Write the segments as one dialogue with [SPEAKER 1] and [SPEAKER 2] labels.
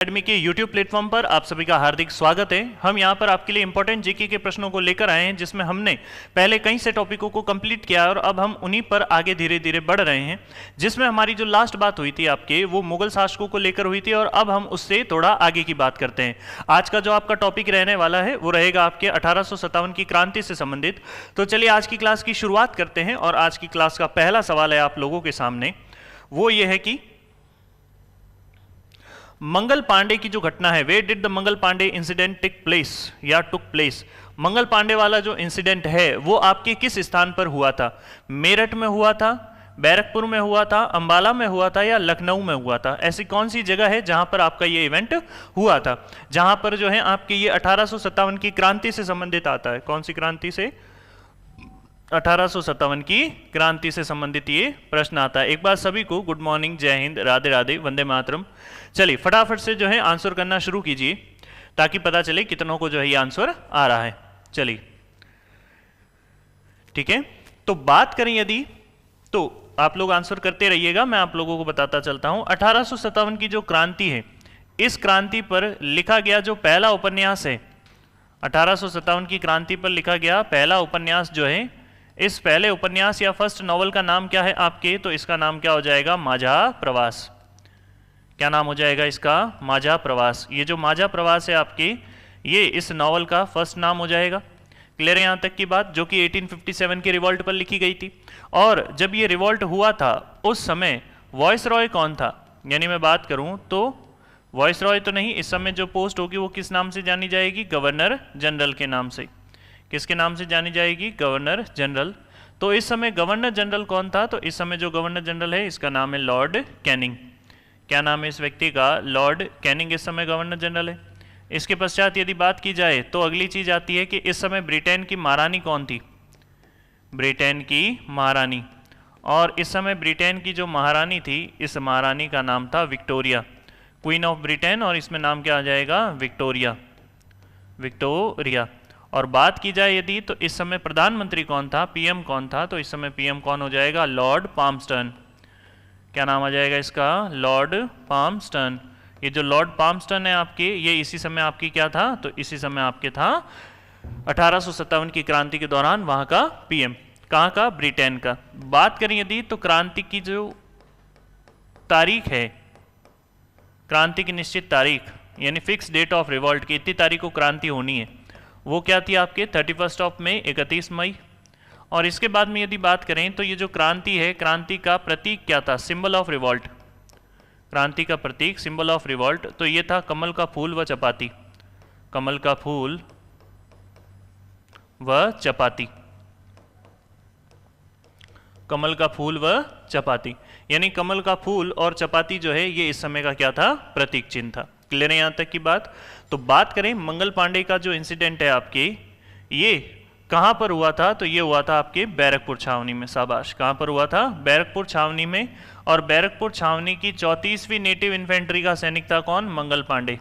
[SPEAKER 1] Academy के YouTube platform पर आप सभी का हार्दिक स्वागत है। हम यहाँ पर आपके लिए इंपॉर्टेंट जीके के प्रश्नों को लेकर आए हैं, जिसमें हमने पहले कई से टॉपिकों को कंप्लीट किया और अब हम उन्हीं पर आगे धीरे धीरे बढ़ रहे हैं। जिसमें हमारी जो लास्ट बात हुई थी आपके, वो मुगल शासकों को लेकर हुई थी और अब हम उससे थोड़ा आगे की बात करते हैं। आज का जो आपका टॉपिक रहने वाला है वो रहेगा आपके 1857 की क्रांति से संबंधित। तो चलिए आज की क्लास की शुरुआत करते हैं और आज की क्लास का पहला सवाल है आप लोगों के सामने, वो ये है कि मंगल पांडे की जो घटना है, where did the Mangal Pandey incident take place या टुक प्लेस, मंगल पांडे वाला जो इंसिडेंट है वो आपके किस स्थान पर हुआ था? मेरठ में हुआ था, बैरकपुर में हुआ था, अंबाला में हुआ था या लखनऊ में हुआ था? ऐसी कौन सी जगह है जहां पर आपका ये इवेंट हुआ था, जहां पर जो है आपके ये 1857 की क्रांति से संबंधित आता है? कौन सी क्रांति से? 1857 की क्रांति से संबंधित ये प्रश्न आता है। एक बार सभी को गुड मॉर्निंग, जय हिंद, राधे राधे, वंदे मातरम। चलिए फटाफट से जो है आंसर करना शुरू कीजिए ताकि पता चले कितनों को जो है ये आंसर आ रहा है। चलिए ठीक है, तो बात करें यदि, तो आप लोग आंसर करते रहिएगा, मैं आप लोगों को बताता चलता हूं। 1857 की जो क्रांति है, इस क्रांति पर लिखा गया जो पहला उपन्यास है, 1857 की क्रांति पर लिखा गया पहला उपन्यास जो है, इस पहले उपन्यास या फर्स्ट नॉवल का नाम क्या है आपके? तो इसका नाम क्या हो जाएगा? माझा प्रवास। क्या नाम हो जाएगा इसका? माझा प्रवास। ये जो माझा प्रवास है आपके, ये इस नॉवल का फर्स्ट नाम हो जाएगा। क्लियर है यहाँ तक की बात? जो कि 1857 के रिवॉल्ट पर लिखी गई थी। और जब ये रिवॉल्ट हुआ था उस समय वॉइस रॉय कौन था? यानी मैं बात करूं तो वॉइस रॉय तो नहीं, इस समय जो पोस्ट होगी वो किस नाम से जानी जाएगी? गवर्नर जनरल के नाम से। किसके नाम से जानी जाएगी? Governor general. तो इस समय गवर्नर जनरल कौन था? तो इस समय जो गवर्नर जनरल है इसका नाम है लॉर्ड कैनिंग। क्या नाम है इस व्यक्ति का? लॉर्ड कैनिंग इस समय गवर्नर जनरल है। इसके पश्चात यदि बात की जाए तो अगली चीज आती है कि इस समय ब्रिटेन की महारानी कौन थी? ब्रिटेन की महारानी। और इस समय ब्रिटेन की जो महारानी थी, इस महारानी का नाम था विक्टोरिया, क्वीन ऑफ ब्रिटेन, और इसमें नाम क्या आ जाएगा? विक्टोरिया। विक्टोरिया। और बात की जाए यदि, तो इस समय प्रधानमंत्री कौन था? पीएम कौन था? तो इस समय पीएम कौन हो जाएगा? लॉर्ड पाल्मस्टन। क्या नाम आ जाएगा इसका? लॉर्ड पाल्मस्टन। ये जो लॉर्ड पाल्मस्टन है आपके, ये इसी समय आपकी क्या था? तो इसी समय आपके था 1857 की क्रांति के दौरान वहां का पीएम। कहाँ का? ब्रिटेन का। बात करें यदि, तो क्रांति की जो तारीख है, क्रांति की निश्चित तारीख यानी फिक्स डेट ऑफ रिवॉल्ट की, इतनी तारीख को क्रांति होनी है, वो क्या थी आपके? 31 ऑफ मई, 31 मई। और इसके बाद में यदि बात करें तो ये जो क्रांति है, क्रांति का प्रतीक क्या था? Symbol of revolt. क्रांति का प्रतीक, सिंबल ऑफ रिवॉल्ट, तो ये था कमल का फूल व चपाती। कमल का फूल व चपाती। कमल का फूल व चपाती, यानी कमल का फूल और चपाती जो है ये इस समय का क्या था? प्रतीक चिन्ह था। क्लियर है यहाँ तक की बात? तो बात करें मंगल पांडे का जो इंसिडेंट है आपके, ये कहाँ पर हुआ था? तो ये हुआ था आपके बैरकपुर छावनी में। शाबाश। कहाँ पर हुआ था? बैरकपुर छावनी में। और बैरकपुर छावनी की 34वीं नेटिव इन्फेंट्री का सैनिक था कौन? मंगल पांडे।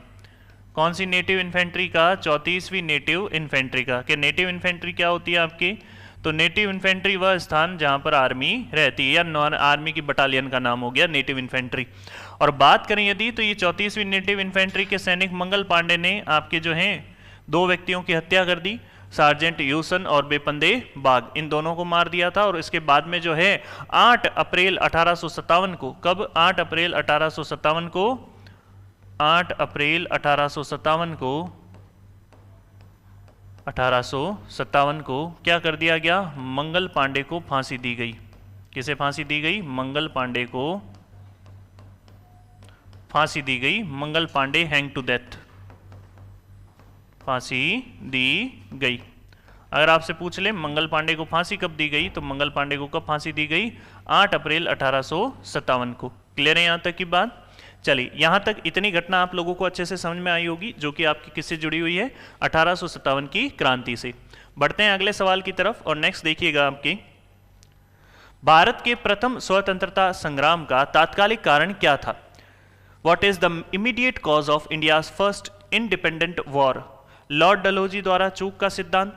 [SPEAKER 1] कौन सी नेटिव इन्फेंट्री का? 34वीं नेटिव इन्फेंट्री का। कि नेटिव इन्फेंट्री क्या होती है आपकी? तो नेटिव इन्फेंट्री वह स्थान जहां पर आर्मी रहती है, या नॉन आर्मी की बटालियन का नाम हो गया नेटिव इन्फेंट्री। और बात करें यदि, तो ये 34वीं नेटिव इन्फेंट्री के सैनिक मंगल पांडे ने आपके जो हैं दो व्यक्तियों की हत्या कर दी, सार्जेंट यूसन और बेपंदे बाग, इन दोनों को मार दिया था। और इसके बाद में जो है 8 अप्रैल 1857 को, कब? 8 अप्रैल 1857 को, 8 अप्रैल 1857 को, 1857 को क्या कर दिया गया? मंगल पांडे को फांसी दी गई। किसे फांसी दी गई? मंगल पांडे को फांसी दी गई। Mangal Pandey hang to death, फांसी दी गई। अगर आपसे पूछ ले मंगल पांडे को फांसी कब दी गई, तो मंगल पांडे को कब फांसी दी गई? 8 अप्रैल 1857 को। क्लियर है यहाँ तक की बात? चलिए, यहाँ तक इतनी घटना आप लोगों को अच्छे से समझ में आई होगी, जो कि आपकी किससे जुड़ी हुई है? 1857 की क्रांति से। बढ़ते हैं अगले सवाल की तरफ और नेक्स्ट देखिएगा आपकी, भारत के प्रथम स्वतंत्रता संग्राम का तात्कालिक कारण क्या था? What is the immediate cause of India's first independent war? Lord Dalhousie द्वारा चूक का सिद्धांत,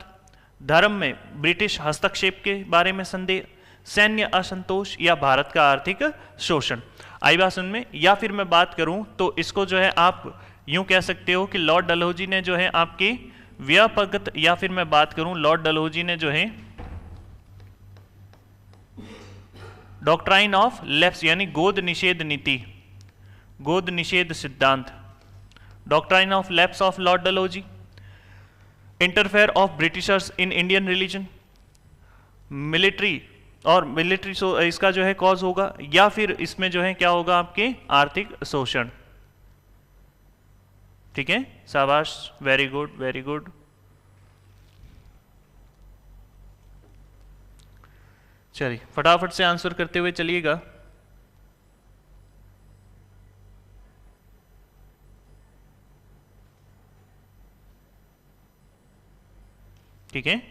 [SPEAKER 1] धर्म में ब्रिटिश हस्तक्षेप के बारे में संदेह, सैन्य असंतोष, या भारत का आर्थिक शोषण? आई बात सुन में। या फिर मैं बात करूं तो इसको जो है आप यूं कह सकते हो कि लॉर्ड डलहौजी ने जो है आपकी व्यापक, या फिर मैं बात करूं लॉर्ड डलहौजी ने जो है डॉक्ट्राइन ऑफ लैप्स यानी गोद निषेध नीति, गोद निषेध सिद्धांत, doctrine of lapse of Lord Dalhousie, interfere of Britishers in Indian religion, military और मिलिट्री इसका जो है कॉज होगा, या फिर इसमें जो है क्या होगा आपके आर्थिक शोषण। ठीक है, शाबाश, वेरी गुड वेरी गुड। चलिए फटाफट से आंसर करते हुए चलिएगा। ठीक है,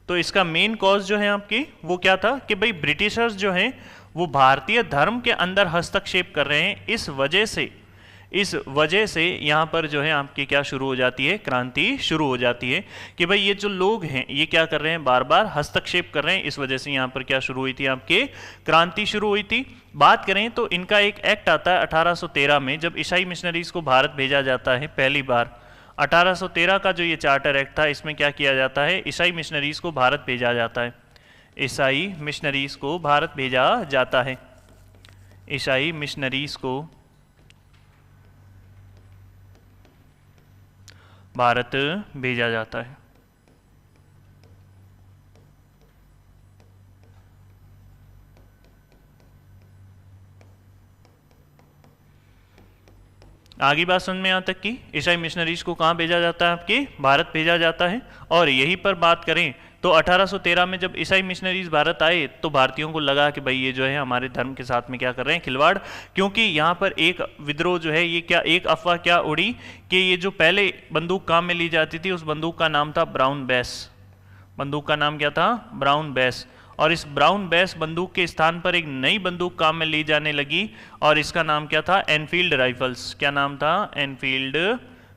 [SPEAKER 1] तो इसका मेन कॉज जो है आपकी वो क्या था कि भाई ब्रिटिशर्स जो हैं वो भारतीय धर्म के अंदर हस्तक्षेप कर रहे हैं, इस वजह से यहाँ पर जो है आपकी क्या शुरू हो जाती है, क्रांति शुरू हो जाती है कि भाई ये जो लोग हैं ये क्या कर रहे हैं, बार बार हस्तक्षेप कर रहे हैं, इस वजह से यहाँ पर क्या शुरू हुई थी, आपके क्रांति शुरू हुई थी। बात करें तो इनका एक एक्ट आता है 1813 में, जब ईसाई मिशनरीज को भारत भेजा जाता है पहली बार। 1813 का जो ये चार्टर एक्ट था, इसमें क्या किया जाता है, ईसाई मिशनरीज को भारत भेजा जाता है, ईसाई मिशनरीज को भारत भेजा जाता है, ईसाई मिशनरीज को भारत भेजा जाता है। आगे बात समझ में यहाँ तक कि ईसाई मिशनरीज को कहाँ भेजा जाता है, आपके भारत भेजा जाता है। और यहीं पर बात करें तो 1813 में जब ईसाई मिशनरीज भारत आए तो भारतीयों को लगा कि भाई ये जो है हमारे धर्म के साथ में क्या कर रहे हैं, खिलवाड़, क्योंकि यहाँ पर एक विद्रोह जो है ये क्या, एक अफवाह क्या उड़ी कि ये जो पहले बंदूक काम में ली जाती थी उस बंदूक का नाम था ब्राउन बेस, बंदूक का नाम क्या था, ब्राउन बेस। और इस ब्राउन बेस बंदूक के स्थान पर एक नई बंदूक काम में ली जाने लगी और इसका नाम क्या था, एनफील्ड राइफल्स। क्या नाम था, एनफील्ड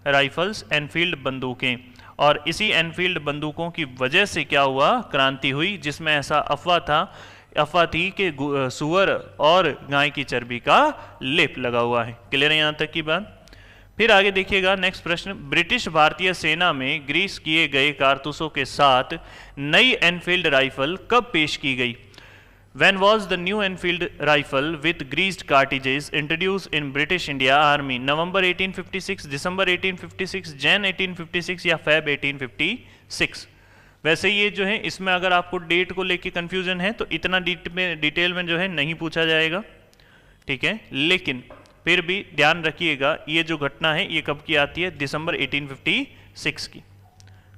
[SPEAKER 1] राइफल्स, एनफील्ड बंदूकें। और इसी एनफील्ड बंदूकों की वजह से क्या हुआ, क्रांति हुई, जिसमें ऐसा अफवाह थी कि सुअर और गाय की चर्बी का लेप लगा हुआ है। क्लियर है यहाँ तक की बात। फिर आगे देखिएगा नेक्स्ट प्रश्न, ब्रिटिश भारतीय सेना में ग्रीस किए गए कारतूसों के साथ नई एनफील्ड राइफल कब पेश की गई? When was the new Enfield rifle with greased cartridges introduced in British India Army? नवंबर 1856, दिसंबर 1856, जैन 1856 या फेब 1856? वैसे ये जो है इसमें अगर आपको डेट को लेके कंफ्यूजन है तो इतना डिटेल में जो है नहीं पूछा जाएगा, ठीक है, लेकिन फिर भी ध्यान रखिएगा ये जो घटना है ये कब की आती है, दिसंबर 1856 की।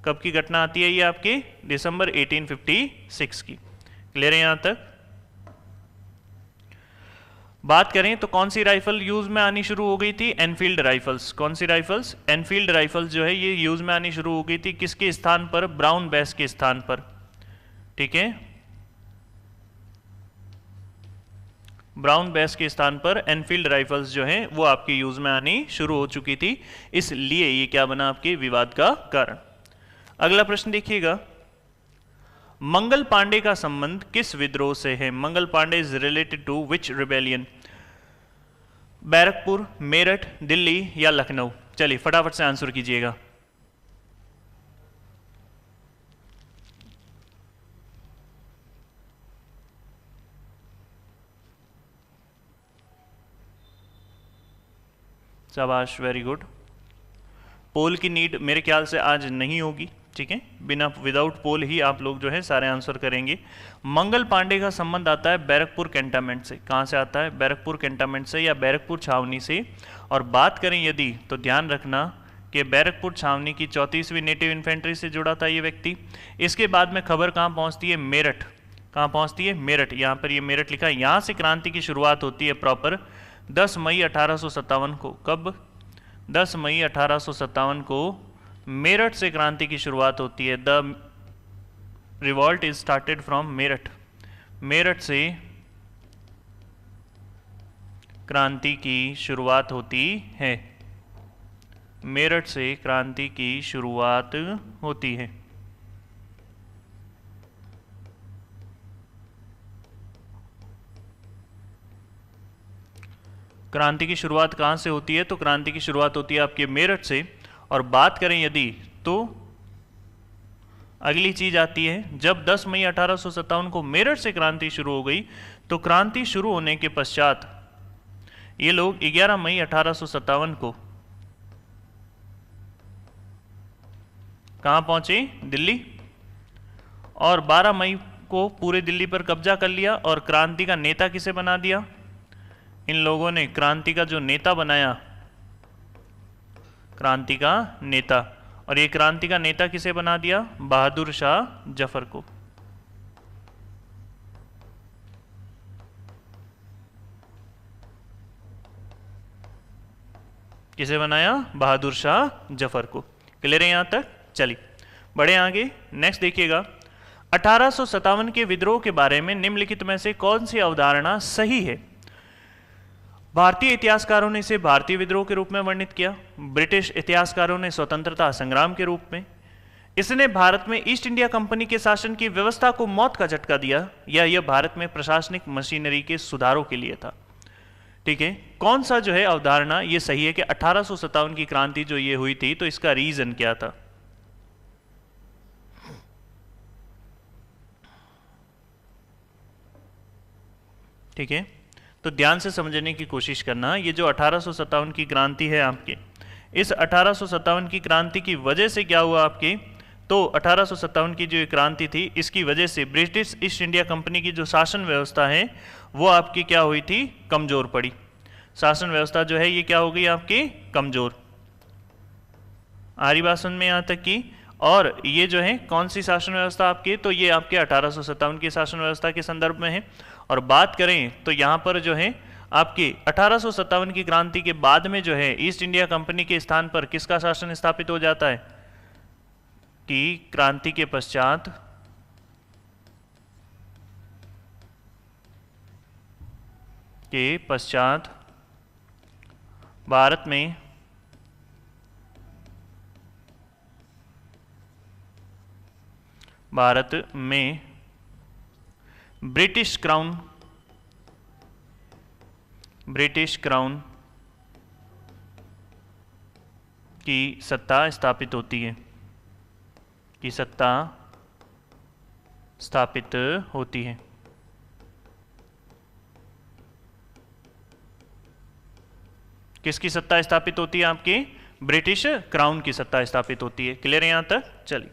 [SPEAKER 1] कब की घटना आती है ये आपकी, दिसंबर 1856 की। क्लियर है यहाँ तक। बात करें तो कौन सी राइफल यूज में आनी शुरू हो गई थी, एनफील्ड राइफल्स। कौन सी राइफल्स, एनफील्ड राइफल्स जो है ये यूज में आनी शुरू हो गई थी, किसके स्थान पर, ब्राउन बेस के स्थान पर, ठीक है, ब्राउन बेस के स्थान पर एनफील्ड राइफल्स जो है वो आपकी यूज में आनी शुरू हो चुकी थी, इसलिए ये क्या बना, आपके विवाद का कारण। अगला प्रश्न देखिएगा, मंगल पांडे का संबंध किस विद्रोह से है? Mangal Pandey is related to which rebellion? Barrackpore, Meerut, Delhi या लखनऊ? चलिए फटाफट से आंसर कीजिएगा। शाबाश, वेरी गुड। पोल की नीड मेरे ख्याल से आज नहीं होगी, ठीक है, बिना विदाउट पोल ही आप लोग जो है सारे आंसर करेंगे। मंगल पांडे का संबंध आता है बैरकपुर कैंटोनमेंट से। कहाँ से आता है, बैरकपुर कैंटोनमेंट से या बैरकपुर छावनी से। और बात करें यदि तो ध्यान रखना कि बैरकपुर छावनी की 34वीं नेटिव इन्फेंट्री से जुड़ा था ये व्यक्ति। इसके बाद में खबर कहाँ पहुँचती है, मेरठ। कहाँ पहुँचती है, मेरठ। यहाँ पर ये मेरठ लिखा है, यहाँ से क्रांति की शुरुआत होती है प्रॉपर 10 मई 1857 को। कब, 10 मई 1857 को मेरठ से क्रांति की शुरुआत होती है। The revolt is started from Meerut. Meerut से क्रांति की शुरुआत होती है, मेरठ से क्रांति की शुरुआत होती है। क्रांति की शुरुआत कहाँ से होती है? तो क्रांति की शुरुआत होती है आपके मेरठ से। और बात करें यदि, तो अगली चीज आती है, जब 10 मई 1857 को मेरठ से क्रांति शुरू हो गई, तो क्रांति शुरू होने के पश्चात ये लोग 11 मई 1857 को कहाँ पहुंचे? दिल्ली। और 12 मई को पूरे दिल्ली पर कब्जा कर लिया। और क्रांति का नेता किसे बना दिया? इन लोगों ने क्रांति का जो नेता बनाया, क्रांति का नेता। और ये क्रांति का नेता किसे बना दिया? बहादुर शाह जफर को। किसे बनाया? बहादुर शाह जफर को। क्लियर है यहां तक? चलिए बढ़े आगे। नेक्स्ट देखिएगा, 1857 के विद्रोह के बारे में निम्नलिखित में से कौन सी अवधारणा सही है? भारतीय इतिहासकारों ने इसे भारतीय विद्रोह के रूप में वर्णित किया, ब्रिटिश इतिहासकारों ने स्वतंत्रता संग्राम के रूप में, इसने भारत में ईस्ट इंडिया कंपनी के शासन की व्यवस्था को मौत का झटका दिया, या यह भारत में प्रशासनिक मशीनरी के सुधारों के लिए था। ठीक है, कौन सा जो है अवधारणा ये सही है कि 1857 की क्रांति जो ये हुई थी, तो इसका रीजन क्या था? ठीक है, तो ध्यान से समझने की कोशिश करना। ये जो 1857 की क्रांति है आपकी, इस 1857 की क्रांति की वजह से क्या हुआ आपकी? तो 1857 की जो क्रांति थी, इसकी वजह से ब्रिटिश ईस्ट इंडिया कंपनी की जो शासन व्यवस्था है वो आपकी क्या हुई थी? कमजोर पड़ी। शासन व्यवस्था जो है ये क्या हो गई आपकी? कमजोर। आ रही बात समझ में यहाँ तक की? और ये जो है कौन सी शासन व्यवस्था आपकी? तो ये आपके 1857 की शासन व्यवस्था के संदर्भ में है। और बात करें तो यहाँ पर जो है आपकी 1857 की क्रांति के बाद में जो है ईस्ट इंडिया कंपनी के स्थान पर किसका शासन स्थापित हो जाता है? कि क्रांति के पश्चात भारत में ब्रिटिश क्राउन की सत्ता स्थापित होती है, किसकी सत्ता स्थापित होती है? आपकी ब्रिटिश क्राउन की सत्ता स्थापित होती है। क्लियर है यहां तक? चलिए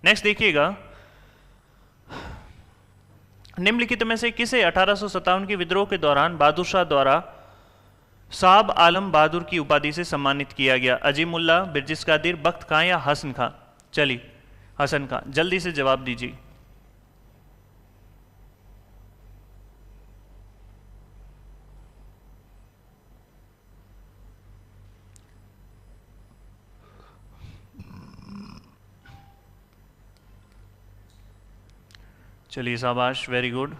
[SPEAKER 1] नेक्स्ट देखिएगा, निम्नलिखित में से किसे 1857 के विद्रोह के दौरान बहादुर शाह द्वारा साहब आलम बहादुर की उपाधि से सम्मानित किया गया? अजीमुल्लाह, बिरजिस कादिर, बख्त खां या हसन खां? चलिए हसन खां, जल्दी से जवाब दीजिए। चलिए शाबाश, वेरी गुड,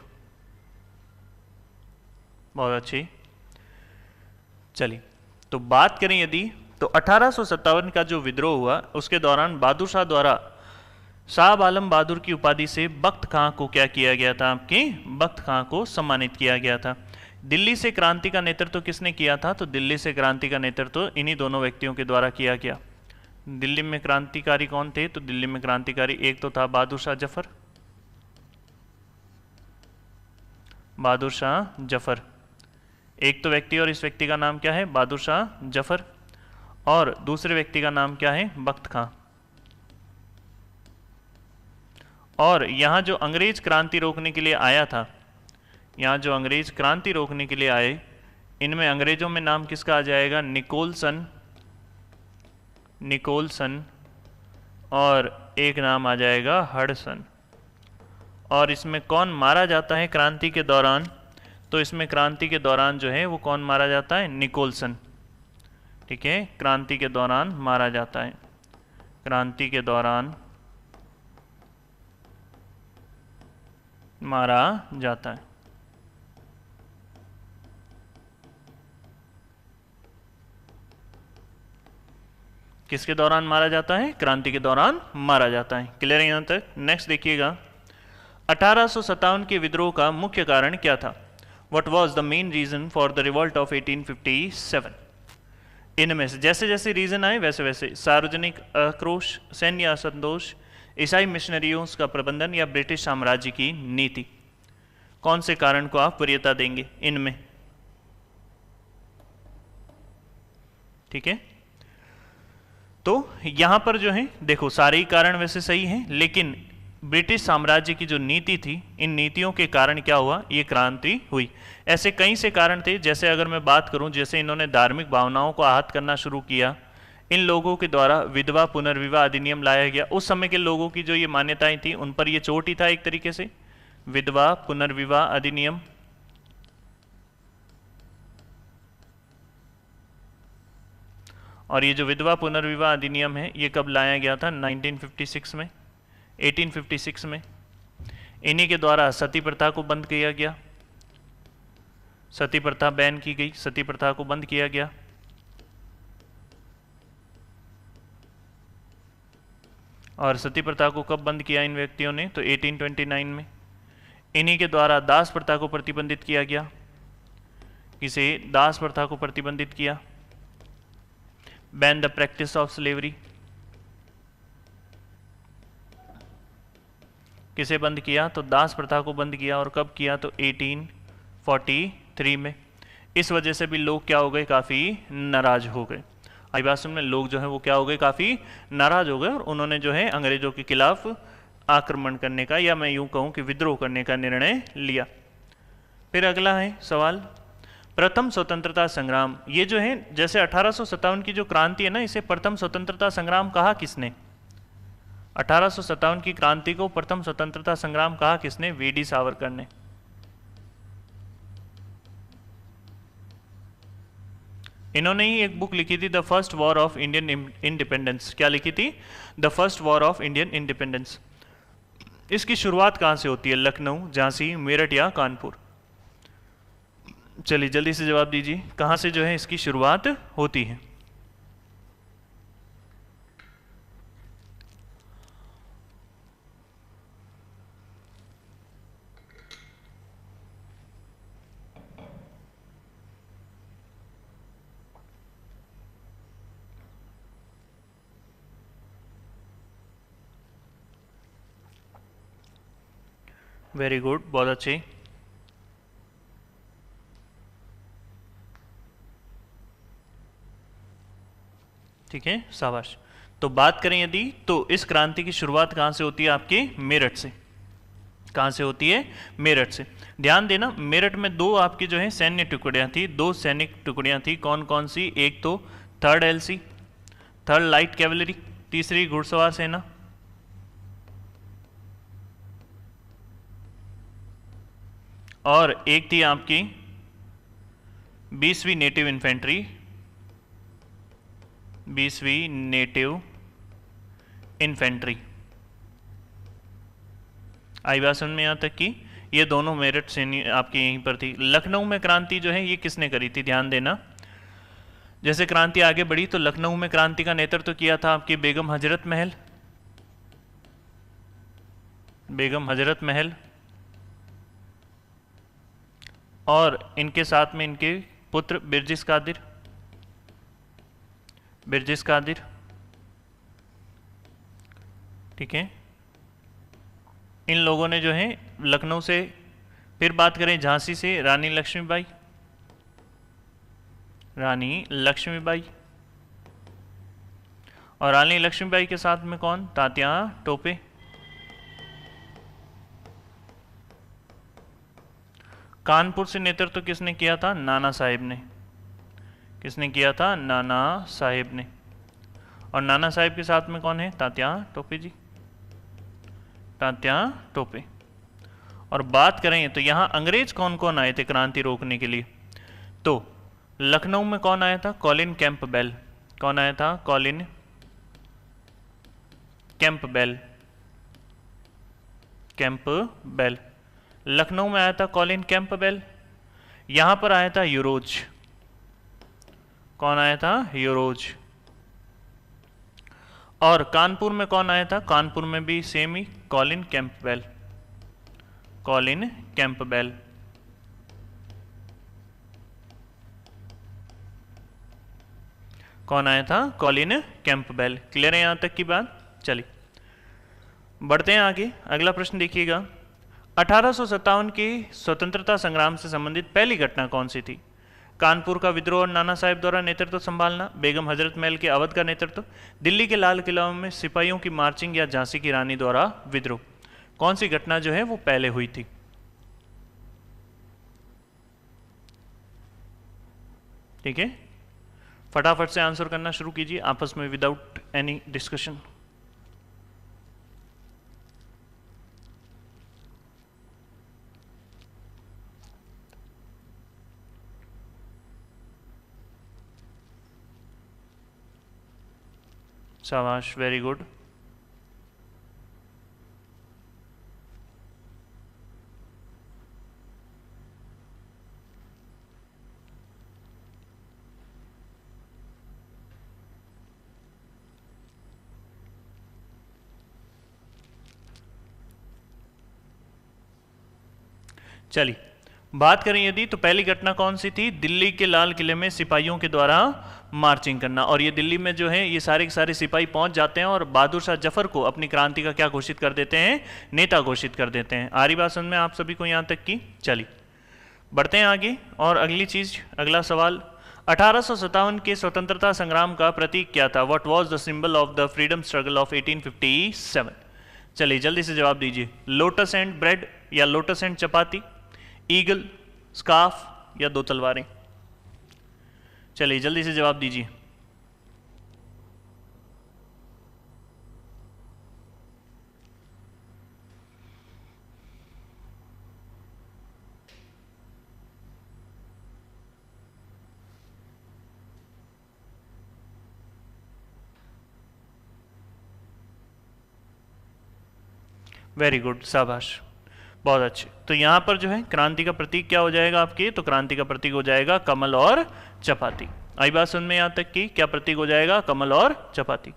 [SPEAKER 1] बहुत अच्छी। चलिए तो बात करें यदि, तो 1857 का जो विद्रोह हुआ उसके दौरान बहादुर शाह द्वारा साहब आलम बहादुर की उपाधि से बख्त खां को क्या किया गया था? आपके बख्त खां को सम्मानित किया गया था। दिल्ली से क्रांति का नेतृत्व किसने किया था? तो दिल्ली से क्रांति का नेतृत्व इन्हीं दोनों व्यक्तियों के द्वारा किया गया। दिल्ली में क्रांतिकारी कौन थे? तो दिल्ली में क्रांतिकारी एक तो था बहादुर शाह जफर, एक तो व्यक्ति, और इस व्यक्ति का नाम क्या है? बहादुर शाह जफर। और दूसरे व्यक्ति का नाम क्या है? बख्त खां। और यहाँ जो अंग्रेज क्रांति रोकने के लिए आया था, यहाँ जो अंग्रेज क्रांति रोकने के लिए आए, इनमें अंग्रेजों में नाम किसका आ जाएगा? निकोलसन, और एक नाम आ जाएगा हडसन। और इसमें कौन मारा जाता है क्रांति के दौरान? तो इसमें क्रांति के दौरान जो है वो कौन मारा जाता है? निकोलसन। ठीक है, क्रांति के दौरान मारा जाता है, क्रांति के दौरान मारा जाता है। किसके दौरान मारा जाता है? क्रांति के दौरान मारा जाता है। क्लियर है यहां तक? नेक्स्ट देखिएगा, 1857 के विद्रोह का मुख्य कारण क्या था? What was the main reason for the revolt of 1857? इनमें से जैसे जैसे रीजन आए वैसे वैसे सार्वजनिक आक्रोश, सैन्य असंतोष, ईसाई मिशनरियों का प्रबंधन या ब्रिटिश साम्राज्य की नीति, कौन से कारण को आप वरीयता देंगे इनमें? ठीक है, तो यहां पर जो है देखो सारे ही कारण वैसे सही हैं, लेकिन ब्रिटिश साम्राज्य की जो नीति थी, इन नीतियों के कारण क्या हुआ, ये क्रांति हुई। ऐसे कई से कारण थे, जैसे अगर मैं बात करूं, जैसे इन्होंने धार्मिक भावनाओं को आहत करना शुरू किया, इन लोगों के द्वारा विधवा पुनर्विवाह अधिनियम लाया गया। उस समय के लोगों की जो ये मान्यताएं थी उन पर ये चोट ही था एक तरीके से, विधवा पुनर्विवाह अधिनियम। और ये जो विधवा पुनर्विवाह अधिनियम है ये कब लाया गया था? 1956 में, 1856 में। इन्हीं के द्वारा सती प्रथा को बंद किया गया, सती प्रथा बैन की गई, सती प्रथा को बंद किया गया। और सती प्रथा को कब बंद किया इन व्यक्तियों ने? तो 1829 में। इन्हीं के द्वारा दास प्रथा को प्रतिबंधित किया गया। किसे? दास प्रथा को प्रतिबंधित किया। Ban the practice of slavery, किसे बंद किया? तो दास प्रथा को बंद किया। और कब किया? तो 1843 में। इस वजह से भी लोग क्या हो गए? काफ़ी नाराज हो गए। आई बात सुन में, लोग जो है वो क्या हो गए? काफ़ी नाराज हो गए और उन्होंने जो है अंग्रेजों के खिलाफ आक्रमण करने का, या मैं यूं कहूं कि विद्रोह करने का निर्णय लिया। फिर अगला है सवाल, प्रथम स्वतंत्रता संग्राम। ये जो है जैसे 1857 की जो क्रांति है ना, इसे प्रथम स्वतंत्रता संग्राम कहा किसने? 1857 की क्रांति को प्रथम स्वतंत्रता संग्राम कहा किसने? वीडी सावरकर ने। इन्होंने ही एक बुक लिखी थी, the first war of Indian independence. क्या लिखी थी? The first war of Indian independence. इसकी शुरुआत कहां से होती है? लखनऊ, झांसी, मेरठ या कानपुर? चलिए जल्दी से जवाब दीजिए, कहां से जो है इसकी शुरुआत होती है? वेरी गुड, बहुत अच्छे। ठीक है, शाबाश। तो बात करें यदि, तो इस क्रांति की शुरुआत कहां से होती है? आपके मेरठ से। कहां से होती है? मेरठ से। ध्यान देना, मेरठ में दो आपकी जो है सैन्य टुकड़ियां थी, दो सैनिक टुकड़ियां थी। कौन कौन सी? एक तो 3rd LC, 3rd light cavalry, तीसरी घुड़सवार सेना। और एक थी आपकी 20वीं नेटिव इन्फेंट्री, 20वीं नेटिव इन्फेंट्री। आई बात समझ में? यहां तक कि ये दोनों मेरठ से आपकी यहीं पर थी। लखनऊ में क्रांति जो है ये किसने करी थी? ध्यान देना, जैसे क्रांति आगे बढ़ी तो लखनऊ में क्रांति का नेतृत्व किया था आपकी बेगम हजरत महल, बेगम हजरत महल। और इनके साथ में इनके पुत्र बिरजिस कादिर, बिरजिस कादिर। ठीक है, इन लोगों ने जो है लखनऊ से। फिर बात करें झांसी से, रानी लक्ष्मीबाई, रानी लक्ष्मीबाई। और रानी लक्ष्मीबाई के साथ में कौन? तात्या टोपे। कानपुर से नेतृत्व किसने किया था? नाना साहिब ने। किसने किया था? नाना साहिब ने। और नाना साहिब के साथ में कौन है? तात्या टोपे जी, तात्या टोपे। और बात करें तो यहां अंग्रेज कौन कौन आए थे क्रांति रोकने के लिए? तो लखनऊ में कौन आया था? Colin Campbell. कौन आया था? Colin Campbell, Campbell. लखनऊ में आया था कॉलिन कैंपबेल। यहां पर आया था यूरोज। कौन आया था? यूरोज। और कानपुर में कौन आया था? कानपुर में भी सेम ही, कॉलिन कैंपबेल, कॉलिन कैंपबेल। कौन आया था? Colin Campbell. क्लियर है यहाँ तक की बात? चलिए बढ़ते हैं आगे। अगला प्रश्न देखिएगा, 1857 की स्वतंत्रता संग्राम से संबंधित पहली घटना कौन सी थी? कानपुर का विद्रोह और नाना साहेब द्वारा नेतृत्व संभालना, बेगम हजरत महल के अवध का नेतृत्व, दिल्ली के लाल किला में सिपाहियों की मार्चिंग या झांसी की रानी द्वारा विद्रोह। कौन सी घटना जो है वो पहले हुई थी? ठीक है, फटाफट से आंसर करना शुरू कीजिए आपस में विदाउट एनी डिस्कशन। शाबाश, वेरी गुड। चलिए बात करें यदि, तो पहली घटना कौन सी थी? दिल्ली के लाल किले में सिपाहियों के द्वारा मार्चिंग करना। और ये दिल्ली में जो है ये सारे के सारे सिपाही पहुंच जाते हैं और बहादुर शाह जफर को अपनी क्रांति का क्या घोषित कर देते हैं? नेता घोषित कर देते हैं। आ रही बात समझ में आप सभी को यहाँ तक की? चलिए बढ़ते हैं आगे। और अगली चीज, अगला सवाल, 1857 के स्वतंत्रता संग्राम का प्रतीक क्या था? What was the symbol of the freedom struggle of 1857? चलिए जल्दी से जवाब दीजिए। लोटस एंड ब्रेड या lotus and chapati, eagle, scarf या दो तलवारें? चलिए जल्दी से जवाब दीजिए। वेरी गुड, शाबाश, बहुत अच्छे। तो यहां पर जो है क्रांति का प्रतीक क्या हो जाएगा आपके? तो क्रांति का प्रतीक हो जाएगा कमल और चपाती। आई बात सुन में यहां तक की? क्या प्रतीक हो जाएगा? कमल और चपाती।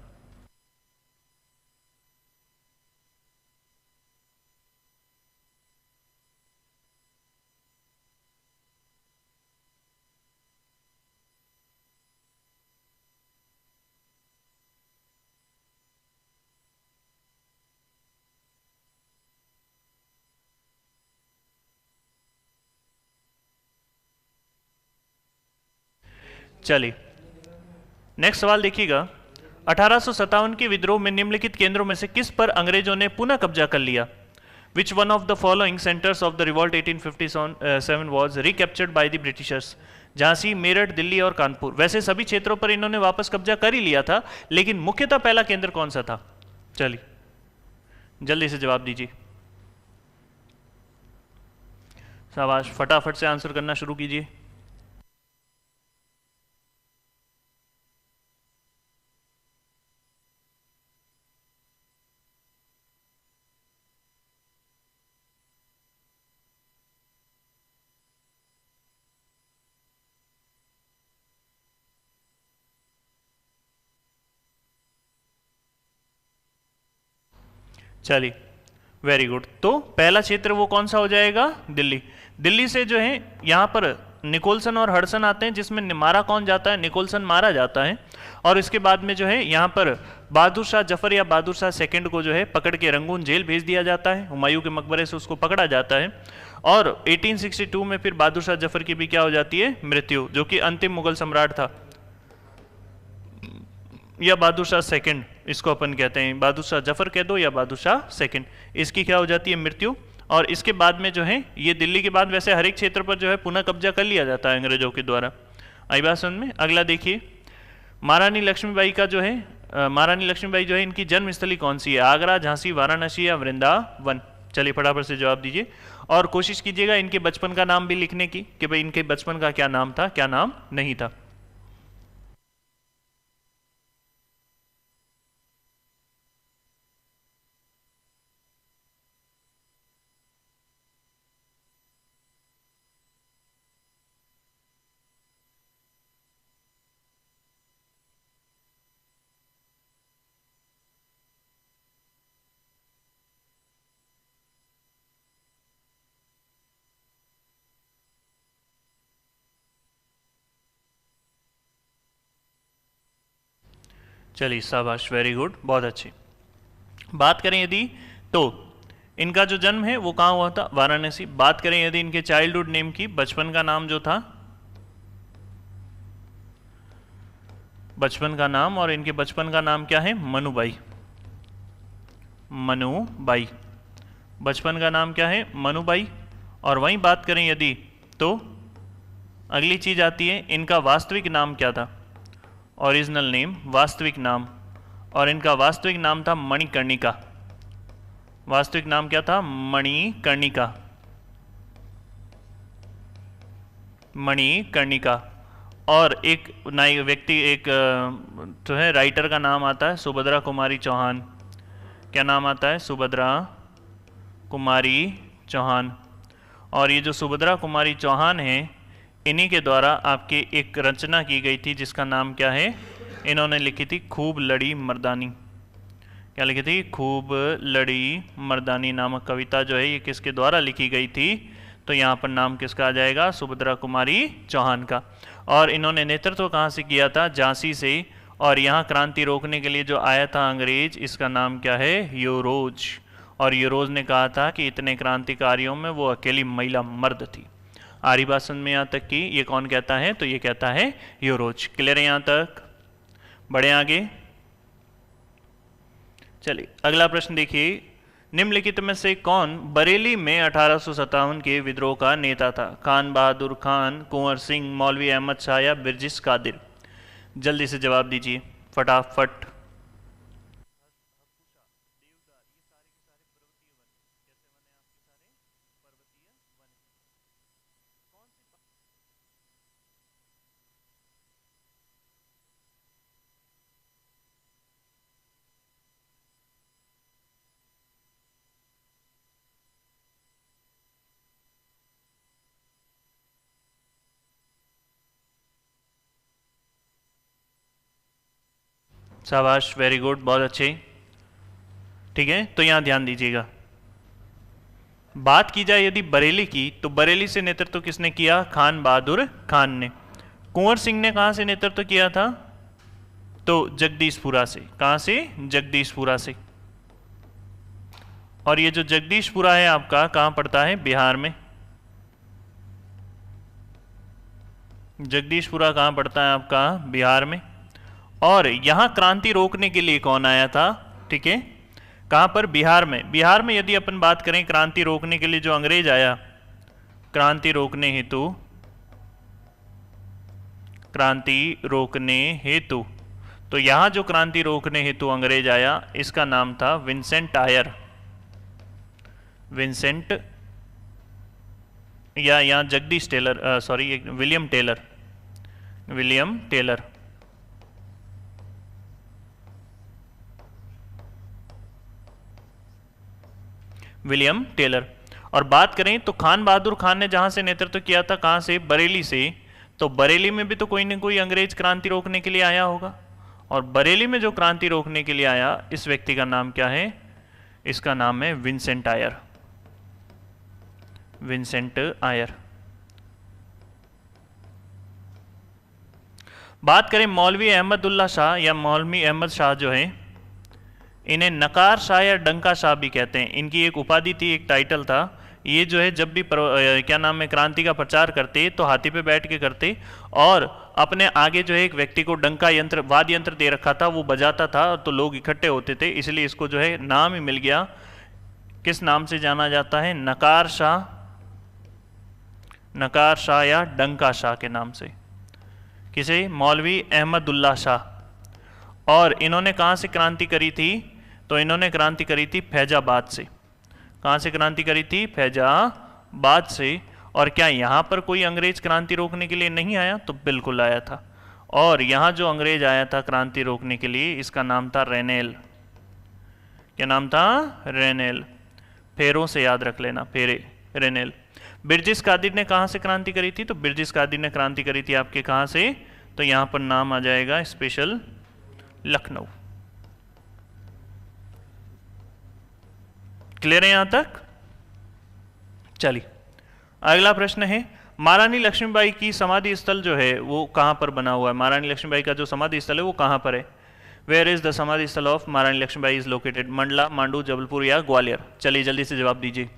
[SPEAKER 1] चलिए नेक्स्ट सवाल देखिएगा, 1857 के विद्रोह में निम्नलिखित केंद्रों में से किस पर अंग्रेजों ने पुनः कब्जा कर लिया? Which one of the following centres of the revolt 1857 was recaptured by the Britishers? Jhansi, Meerut, Delhi और कानपुर। वैसे सभी क्षेत्रों पर इन्होंने वापस कब्जा कर ही लिया था, लेकिन मुख्यतः पहला केंद्र कौन सा था? चलिए जल्दी से जवाब दीजिए। शाबाश, फटाफट से आंसर करना शुरू कीजिए। चलिए वेरी गुड। तो पहला क्षेत्र वो कौन सा हो जाएगा? दिल्ली। दिल्ली से जो है यहाँ पर निकोलसन और हडसन आते हैं, जिसमें मारा कौन जाता है? निकोलसन मारा जाता है। और इसके बाद में जो है यहाँ पर बहादुर शाह जफर या बहादुर शाह सेकंड को जो है पकड़ के रंगून जेल भेज दिया जाता है, हुमायूं के मकबरे से उसको पकड़ा जाता है। और 1862 में फिर बहादुर शाह जफर की भी क्या हो जाती है? मृत्यु, जो कि अंतिम मुगल सम्राट था, या बहादुर शाह सेकंड इसको अपन कहते हैं, बहादुर शाह जफर कह दो या बहादुर शाह सेकंड, इसकी क्या हो जाती है? मृत्यु। और इसके बाद में जो है ये दिल्ली के बाद वैसे हर एक क्षेत्र पर जो है पुनः कब्जा कर लिया जाता है अंग्रेजों के द्वारा। आई बात समझ में? अगला देखिए, महारानी लक्ष्मीबाई का जो है महारानी लक्ष्मीबाई जो है इनकी जन्मस्थली कौन सी है? आगरा, झांसी, वाराणसी या वृंदावन? चलिए फटाफट से जवाब दीजिए। और कोशिश कीजिएगा इनके बचपन का नाम भी लिखने की, कि भाई इनके बचपन का क्या नाम था, क्या नाम नहीं था। चलिए शाबाश, वेरी गुड, बहुत अच्छी। बात करें यदि तो इनका जो जन्म है वो कहाँ हुआ था? वाराणसी। बात करें यदि इनके चाइल्डहुड नेम की, बचपन का नाम जो था, बचपन का नाम, और इनके बचपन का नाम क्या है? मनुबाई। मनुबाई, बचपन का नाम क्या है? मनुबाई। और वहीं बात करें यदि तो अगली चीज आती है, इनका वास्तविक नाम क्या था? ओरिजिनल नेम, वास्तविक नाम, और इनका वास्तविक नाम था मणिकर्णिका। वास्तविक नाम क्या था? मणिकर्णिका। मणिकर्णिका। और एक नई व्यक्ति, एक जो है राइटर का नाम आता है सुभद्रा कुमारी चौहान। क्या नाम आता है? सुभद्रा कुमारी चौहान। और ये जो सुभद्रा कुमारी चौहान है, इन्हीं के द्वारा आपकी एक रचना की गई थी जिसका नाम क्या है? इन्होंने लिखी थी खूब लड़ी मर्दानी। क्या लिखी थी? खूब लड़ी मर्दानी नामक कविता जो है ये किसके द्वारा लिखी गई थी? तो यहाँ पर नाम किसका आ जाएगा? सुभद्रा कुमारी चौहान का। और इन्होंने नेतृत्व कहाँ से किया था? झांसी से। और यहाँ क्रांति रोकने के लिए जो आया था अंग्रेज, इसका नाम क्या है? यूरोज। और यूरोज ने कहा था कि इतने क्रांतिकारियों में वो अकेली महिला मर्द थी। आर्यभाषण में यहाँ तक कि ये कौन कहता है? तो ये कहता है यूरोज। क्लियर है यहाँ तक? बढ़े आगे। चलिए अगला प्रश्न देखिए, निम्नलिखित में से कौन बरेली में 1857 के विद्रोह का नेता था? खान बहादुर खान, कुंवर सिंह, मौलवी अहमद शाह या बिरजिस कादिर? जल्दी से जवाब दीजिए फटाफट। शाबाश, वेरी गुड, बहुत अच्छे। ठीक है, तो यहां ध्यान दीजिएगा। बात की जाए यदि बरेली की, तो बरेली से नेतृत्व किसने किया? खान बहादुर खान ने। कुंवर सिंह ने कहां से नेतृत्व किया था? तो जगदीशपुरा से। कहां से? जगदीशपुरा से। और ये जो जगदीशपुरा है आपका कहां पड़ता है? बिहार में। जगदीशपुरा कहां पड़ता है आपका? बिहार में। और यहां क्रांति रोकने के लिए कौन आया था? ठीक है, कहां पर? बिहार में। बिहार में यदि अपन बात करें क्रांति रोकने के लिए जो अंग्रेज आया, क्रांति रोकने हेतु, क्रांति रोकने हेतु, तो यहां जो क्रांति रोकने हेतु अंग्रेज आया इसका नाम था विंसेंट आयर। विंसेंट, या यहां Jagdish Taylor, sorry William Taylor. William Taylor. William Taylor. और बात करें तो खान बहादुर खान ने जहां से नेतृत्व किया था, कहां से? बरेली से। तो बरेली में भी तो कोई न कोई अंग्रेज क्रांति रोकने के लिए आया होगा। और बरेली में जो क्रांति रोकने के लिए आया, इस व्यक्ति का नाम क्या है? इसका नाम है विंसेंट आयर। विंसेंट आयर। बात करें मौलवी अहमदुल्ला शाह या मौलवी अहमद शाह जो है, इन्हें नकार शाह या डंका शाह भी कहते हैं। इनकी एक उपाधि थी, एक टाइटल था। ये जो है जब भी क्या नाम है क्रांति का प्रचार करते तो हाथी पे बैठ के करते, और अपने आगे जो है एक व्यक्ति को डंका यंत्र, वाद्य यंत्र दे रखा था, वो बजाता था तो लोग इकट्ठे होते थे, इसलिए इसको जो है नाम ही मिल गया। किस नाम से जाना जाता है? नकार शाह। नकार शाह या डंका शाह के नाम से। किसे? मौलवी अहमदुल्ला शाह। और इन्होंने कहाँ से क्रांति करी थी? तो इन्होंने क्रांति करी थी फैजाबाद से। कहाँ से क्रांति करी थी? फैजाबाद से। और क्या यहाँ पर कोई अंग्रेज क्रांति रोकने के लिए नहीं आया? तो बिल्कुल आया था। और यहाँ जो अंग्रेज आया था क्रांति रोकने के लिए, इसका नाम था रेनेल। क्या नाम था? रेनेल। फेरों से याद रख लेना, फेरे, रेनेल। बिरजिस कादिर ने कहाँ से क्रांति करी थी? तो बिरजिस कादिर ने क्रांति करी थी आपके कहाँ से? तो यहाँ पर नाम आ जाएगा स्पेशल लखनऊ। क्लियर है यहां तक? चलिए अगला प्रश्न है, महारानी लक्ष्मीबाई की समाधि स्थल जो है वो कहां पर बना हुआ है? महारानी लक्ष्मीबाई का जो समाधि स्थल है वो कहां पर है? वेयर इज द समाधि स्थल ऑफ महारानी लक्ष्मीबाई इज लोकेटेड? मंडला, मांडू, जबलपुर या ग्वालियर? चलिए जल्दी से जवाब दीजिए।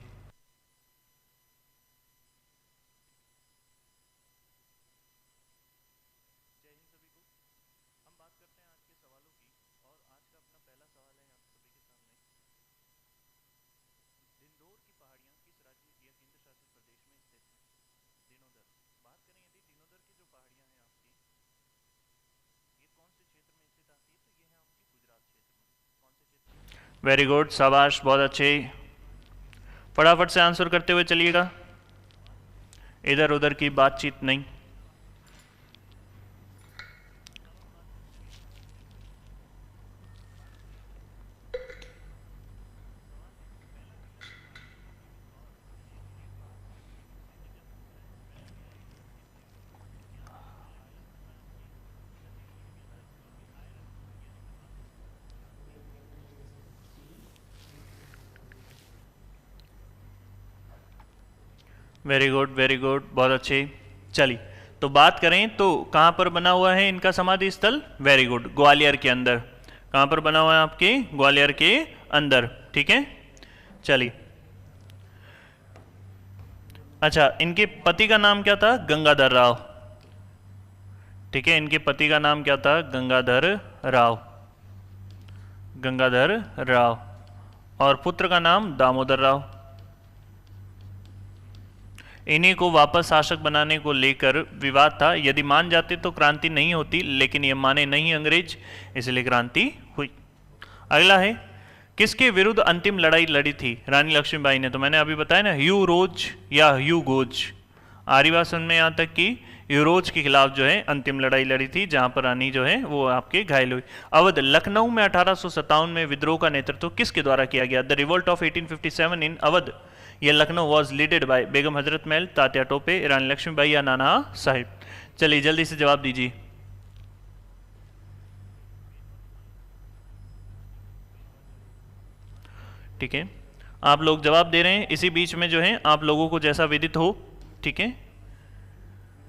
[SPEAKER 1] वेरी गुड, शाबाश, बहुत अच्छे। फटाफट से आंसर करते हुए चलिएगा, इधर उधर की बातचीत नहीं। वेरी गुड, वेरी गुड, बहुत अच्छे। चलिए, तो बात करें तो कहाँ पर बना हुआ है इनका समाधि स्थल? वेरी गुड, ग्वालियर के अंदर। कहाँ पर बना हुआ है आपके? ग्वालियर के अंदर, ठीक है। चलिए, अच्छा, इनके पति का नाम क्या था? गंगाधर राव, ठीक है। इनके पति का नाम क्या था? गंगाधर राव, गंगाधर राव। और पुत्र का नाम दामोदर राव। इन्हीं को वापस शासक बनाने को लेकर विवाद था। यदि मान जाते तो क्रांति नहीं होती, लेकिन ये माने नहीं अंग्रेज, इसलिए क्रांति हुई। अगला है, किसके विरुद्ध अंतिम लड़ाई लड़ी थी रानी लक्ष्मीबाई ने? तो मैंने अभी बताया ना, ह्यू रोज या ह्यू गोज। आर्यवासन में यहाँ तक कि यूरोज के खिलाफ जो है अंतिम लड़ाई लड़ी थी, जहां पर रानी जो है वो आपके घायल हुई। अवध, लखनऊ में 1857 में विद्रोह का नेतृत्व किसके द्वारा किया गया? द रिवोल्ट ऑफ 1857 इन अवध ये लखनऊ वॉज लीडेड बाय बेगम हजरत महल, तात्या टोपे, रानी लक्ष्मीबाई या नाना साहिब? चलिए जल्दी से जवाब दीजिए। ठीक है, आप लोग जवाब दे रहे हैं, इसी बीच में जो है आप लोगों को जैसा विदित हो, ठीक है।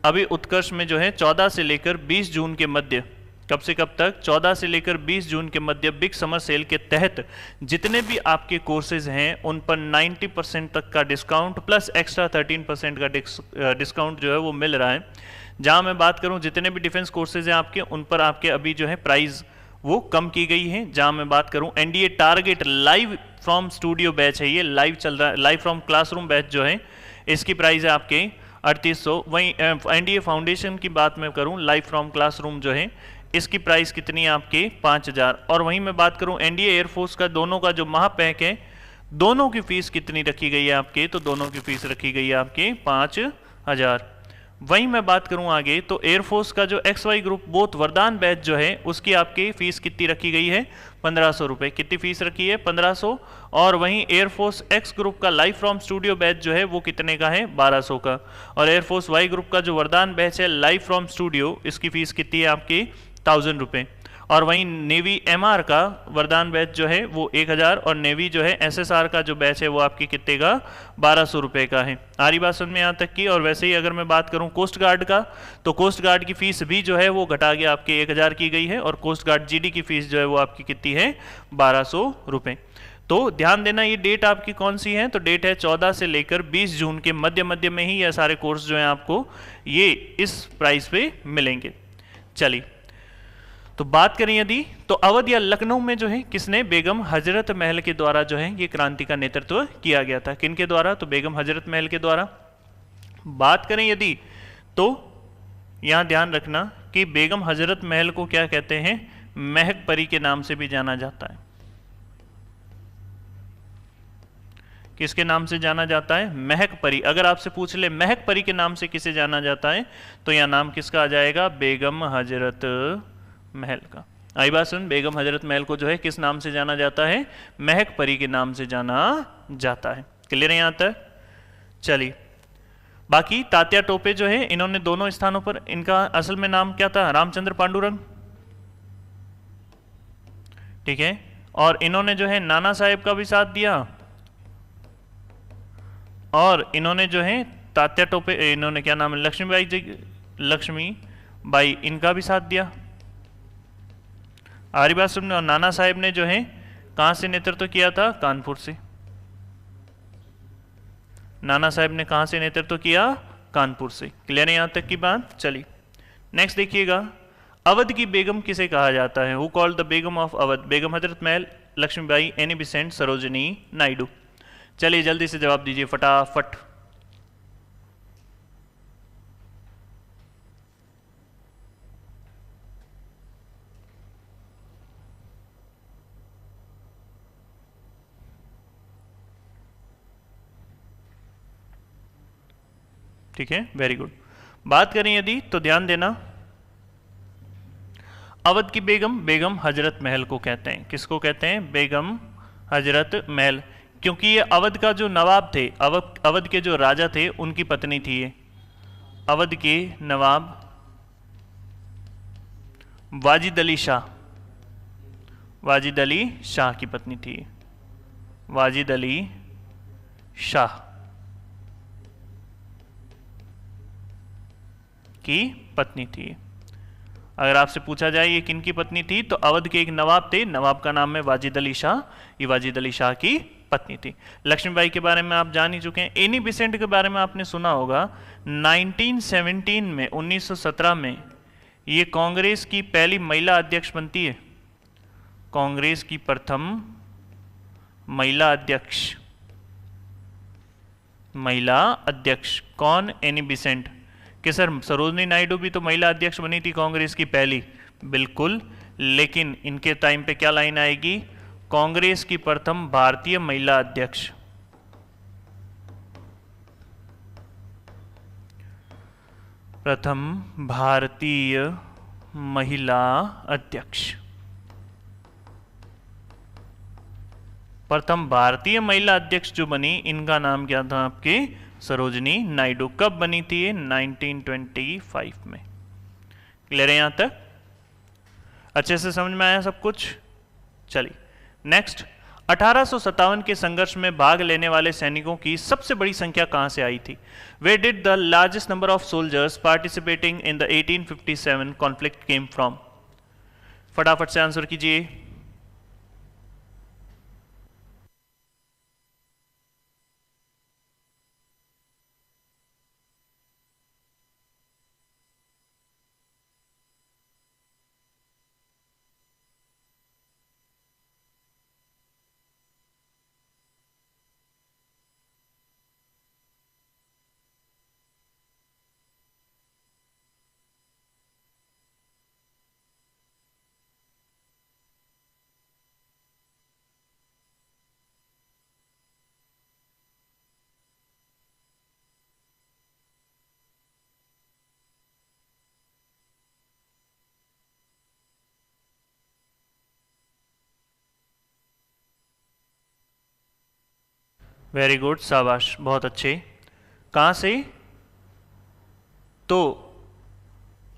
[SPEAKER 1] अभी उत्कर्ष में जो है 14 से लेकर 20 जून के मध्य, कब से कब तक? 14 से लेकर 20 जून के मध्य बिग समर सेल के तहत जितने भी आपके कोर्सेज हैं उन पर 90% तक का डिस्काउंट प्लस एक्स्ट्रा 13% का डिस्काउंट जो है वो मिल रहा है। जहां मैं बात करूं जितने भी डिफेंस कोर्सेज हैं आपके, उन पर आपके अभी जो है प्राइस वो कम की गई है। जहां मैं बात करूं NDA target live from studio batch है, ये लाइव चल रहा है, लाइव फ्रॉम क्लासरूम बैच जो है इसकी प्राइस है आपके 3800। वहीं एनडीए फाउंडेशन की बात मैं करूं, लाइव फ्रॉम क्लासरूम जो है इसकी प्राइस कितनी है आपके 5000। और वहीं मैं बात करूं एनडीए एयरफोर्स का दोनों का जो महापैक है, दोनों की फीस कितनी रखी गई है आपके? तो दोनों की फीस रखी गई है आपके 5000। वहीं मैं बात करूं आगे तो एयरफोर्स का जो XY ग्रुप बोथ वरदान बैच जो है उसकी आपकी फीस कितनी रखी गई है? 1500 रुपये। कितनी फीस रखी है? 1500। और वहीं एयरफोर्स X ग्रुप का लाइव फ्रॉम स्टूडियो बैच जो है वो कितने का है? 1200 का। और एयरफोर्स Y ग्रुप का जो वरदान बैच है लाइव फ्रॉम स्टूडियो, इसकी फीस कितनी है आपकी? 1000 रुपये। और वहीं नेवी MR का वरदान बैच जो है वो 1000 और नेवी जो है SSR का जो बैच है वो आपकी कितने का? 1200 रुपये का है। आरी बात समझ में यहाँ तक की। और वैसे ही अगर मैं बात करूँ कोस्ट गार्ड का, तो कोस्ट गार्ड की फीस भी जो है वो घटा के आपके 1000 की गई है और कोस्ट गार्ड GD की फीस जो है वो आपकी कितनी है? 1200 रुपये। तो ध्यान देना, ये डेट आपकी कौन सी है? तो डेट है 14 से लेकर 20 जून के मध्य में ही यह सारे कोर्स जो हैं आपको ये इस प्राइस पे मिलेंगे। चलिए, तो बात करें यदि तो अवध या लखनऊ में जो है किसने? बेगम हजरत महल के द्वारा जो है ये क्रांति का नेतृत्व किया गया था। किन के द्वारा? तो बेगम हजरत महल के द्वारा। बात करें यदि तो यहां ध्यान रखना कि बेगम हजरत महल को क्या कहते हैं? महक परी के नाम से भी जाना जाता है। किसके नाम से जाना जाता है? महक परी। अगर आपसे पूछ ले महक परी के नाम से किसे जाना जाता है, तो यह नाम किसका आ जाएगा? बेगम हजरत महल का। आई बात सुन, बेगम हजरत महल को जो है किस नाम से जाना जाता है? महक परी के नाम से जाना जाता है। क्लियर है यहां तक? चलिए, बाकी तात्या टोपे जो है इन्होंने दोनों स्थानों पर, इनका असल में नाम क्या था? रामचंद्र पांडुरंग, ठीक है। और इन्होंने जो है नाना साहेब का भी साथ दिया और इन्होंने जो है तात्या टोपे, इन्होंने क्या नाम है? लक्ष्मी बाई इनका भी साथ दिया। हमारी बात सुनने। और नाना साहेब ने जो है कहाँ से नेतृत्व किया था? कानपुर से। नाना साहेब ने कहाँ से नेतृत्व किया? कानपुर से। क्लियर है यहाँ तक की बात? चलिए नेक्स्ट देखिएगा, अवध की बेगम किसे कहा जाता है? Who called the begum of Awadh? Begum Hazrat Mahal, Laxmibai, Annie Besant, Sarojini Naidu. चलिए जल्दी से जवाब दीजिए फटाफट। ठीक है, वेरी गुड। बात करें यदि तो ध्यान देना, अवध की बेगम, बेगम हजरत महल को कहते हैं। किसको कहते हैं? बेगम हजरत महल। क्योंकि ये अवध का जो नवाब थे, अवध के जो राजा थे, उनकी पत्नी थी ये। अवध के नवाब वाजिद अली शाह, वाजिद अली शाह की पत्नी थी। वाजिद अली शाह की पत्नी थी। अगर आपसे पूछा जाए ये किन की पत्नी थी, तो अवध के एक नवाब थे, नवाब का नाम है वाजिद अली शाह, ये वाजिद अली शाह की पत्नी थी। लक्ष्मीबाई के बारे में आप जान ही चुके हैं। एनी बिसेंट के बारे में आपने सुना होगा। 1917 में, 1917 में ये कांग्रेस की पहली महिला अध्यक्ष बनती है। कांग्रेस की प्रथम महिला अध्यक्ष, महिला अध्यक्ष कौन? Any Besant. कि सर सरोजनी नायडू भी तो महिला अध्यक्ष बनी थी कांग्रेस की पहली, बिल्कुल, लेकिन इनके टाइम पे क्या लाइन आएगी? कांग्रेस की प्रथम भारतीय महिला अध्यक्ष। प्रथम भारतीय महिला अध्यक्ष। प्रथम भारतीय महिला अध्यक्ष जो बनी, इनका नाम क्या था आपके? सरोजनी नायडू। कब बनी थी ये? 1925 में। क्लियर है यहां तक? अच्छे से समझ में आया सब कुछ? चलिए नेक्स्ट, 1857 के संघर्ष में भाग लेने वाले सैनिकों की सबसे बड़ी संख्या कहां से आई थी? Where did the largest number of soldiers participating in the 1857 conflict came from? फटाफट से आंसर कीजिए। वेरी गुड, शाबाश, बहुत अच्छे। कहाँ से? तो